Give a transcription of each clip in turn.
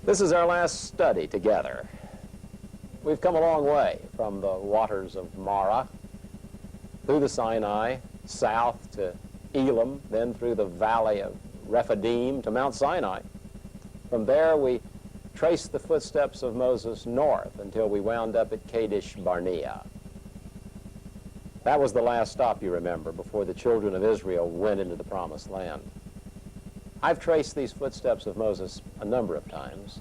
This is our last study together. We've come a long way from the waters of Mara, through the Sinai, south to Elam, then through the valley of Rephidim to Mount Sinai. From there we traced the footsteps of Moses north until we wound up at Kadesh Barnea. That was the last stop, you remember, before the children of Israel went into the Promised Land. I've traced these footsteps of Moses a number of times.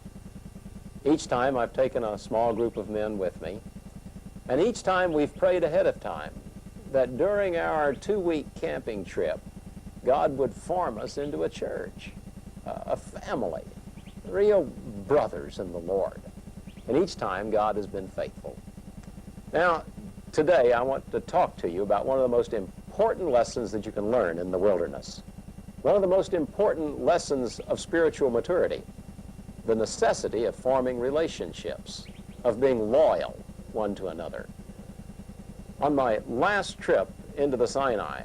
Each time I've taken a small group of men with me, and each time we've prayed ahead of time that during our 2-week camping trip, God would form us into a church, a family, real brothers in the Lord. And each time God has been faithful. Now, today I want to talk to you about one of the most important lessons that you can learn in the wilderness. One of the most important lessons of spiritual maturity, the necessity of forming relationships, of being loyal one to another. On my last trip into the Sinai,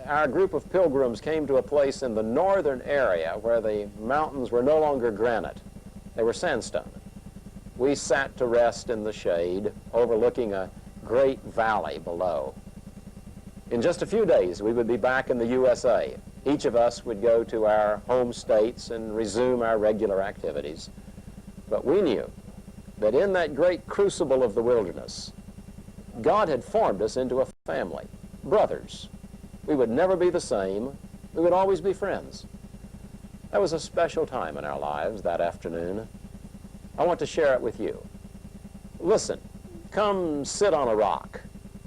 our group of pilgrims came to a place in the northern area where the mountains were no longer granite. They were sandstone. We sat to rest in the shade, overlooking a great valley below. In just a few days, we would be back in the USA. Each of us would go to our home states and resume our regular activities. But we knew that in that great crucible of the wilderness, God had formed us into a family, brothers. We would never be the same. We would always be friends. That was a special time in our lives that afternoon. I want to share it with you. Listen, come sit on a rock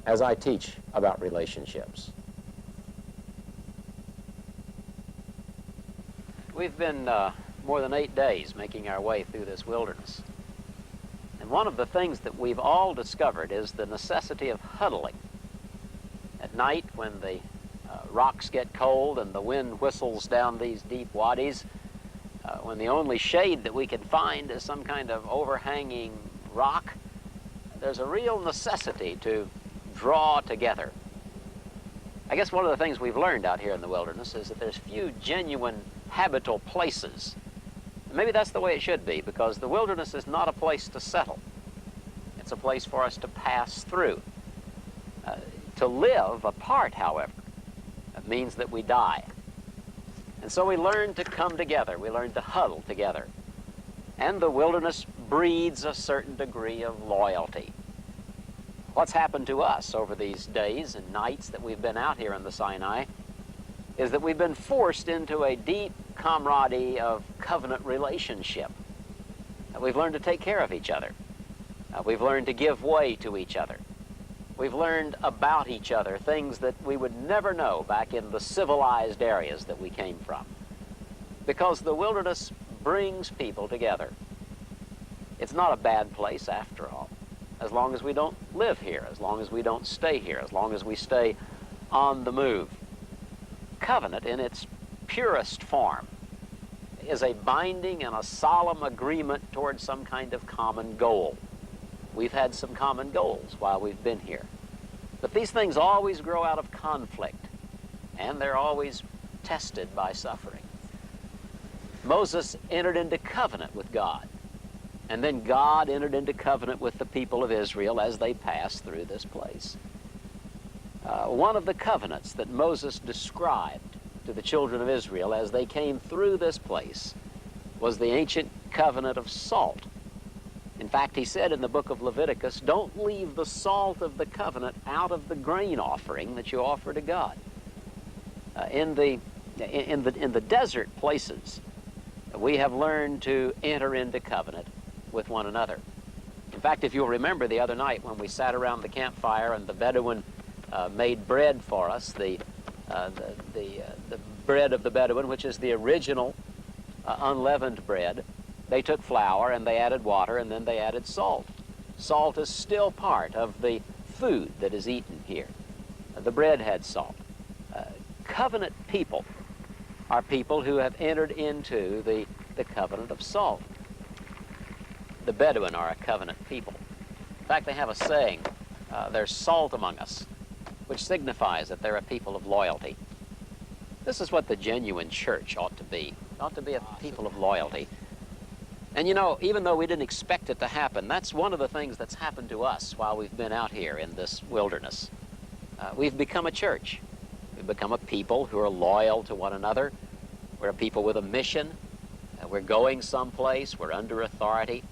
as I teach about relationships. We've been more than 8 days making our way through this wilderness. And one of the things that we've all discovered is the necessity of huddling. At night, when the rocks get cold and the wind whistles down these deep wadis, when the only shade that we can find is some kind of overhanging rock, there's a real necessity to draw together. I guess one of the things we've learned out here in the wilderness is that there's few genuine habitable places. And maybe that's the way it should be, because the wilderness is not a place to settle. It's a place for us to pass through. To live apart, however, that means that we die. And so we learn to come together. We learn to huddle together. And the wilderness breeds a certain degree of loyalty. What's happened to us over these days and nights that we've been out here in the Sinai is that we've been forced into a deep camaraderie of covenant relationship. We've learned to take care of each other. We've learned to give way to each other. We've learned about each other, things that we would never know back in the civilized areas that we came from. Because the wilderness brings people together. It's not a bad place after all, as long as we don't live here, as long as we don't stay here, as long as we stay on the move. Covenant, in its purest form, is a binding and a solemn agreement towards some kind of common goal. We've had some common goals while we've been here. But these things always grow out of conflict, and they're always tested by suffering. Moses entered into covenant with God, and then God entered into covenant with the people of Israel as they passed through this place. One of the covenants that Moses described to the children of Israel as they came through this place was the ancient covenant of salt. In fact, he said in the book of Leviticus, don't leave the salt of the covenant out of the grain offering that you offer to God. In the desert places, we have learned to enter into covenant with one another. In fact, if you'll remember the other night when we sat around the campfire and the Bedouin made bread for us, the bread of the Bedouin, which is the original unleavened bread. They took flour and they added water and then they added salt. Salt is still part of the food that is eaten here. The bread had salt. Covenant people are people who have entered into the covenant of salt. The Bedouin are a covenant people. In fact, they have a saying, there's salt among us, which signifies that they're a people of loyalty. This is what the genuine church ought to be. It ought to be a people of loyalty. And you know, even though we didn't expect it to happen, that's one of the things that's happened to us while we've been out here in this wilderness. We've become a church. We've become a people who are loyal to one another. We're a people with a mission. We're going someplace. We're under authority.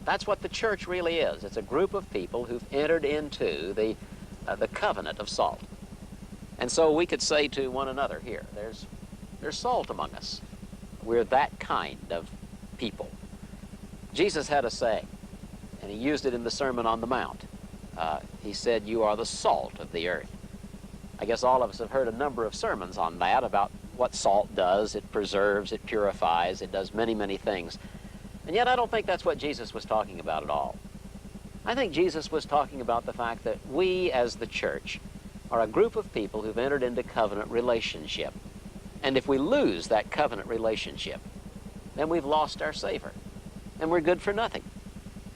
That's what the church really is. It's a group of people who've entered into the covenant of salt. And so we could say to one another here, there's salt among us. We're that kind of people. Jesus had a saying, and he used it in the Sermon on the Mount. He said, "You are the salt of the earth." I guess all of us have heard a number of sermons on that, about what salt does. It preserves, it purifies, it does many, many things. And yet I don't think that's what Jesus was talking about at all. I think Jesus was talking about the fact that we as the church are a group of people who've entered into covenant relationship. And if we lose that covenant relationship, then we've lost our savor, and we're good for nothing.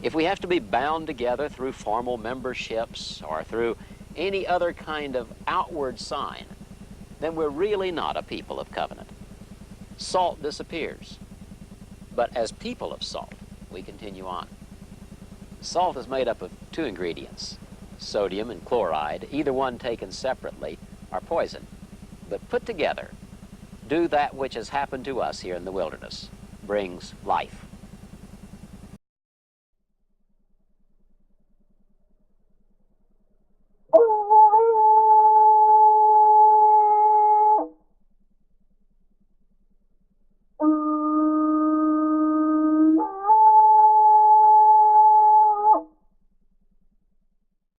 If we have to be bound together through formal memberships or through any other kind of outward sign, then we're really not a people of covenant. Salt disappears, but as people of salt, we continue on. Salt is made up of two ingredients, sodium and chloride. Either one taken separately are poison, but put together, do that which has happened to us here in the wilderness, brings life.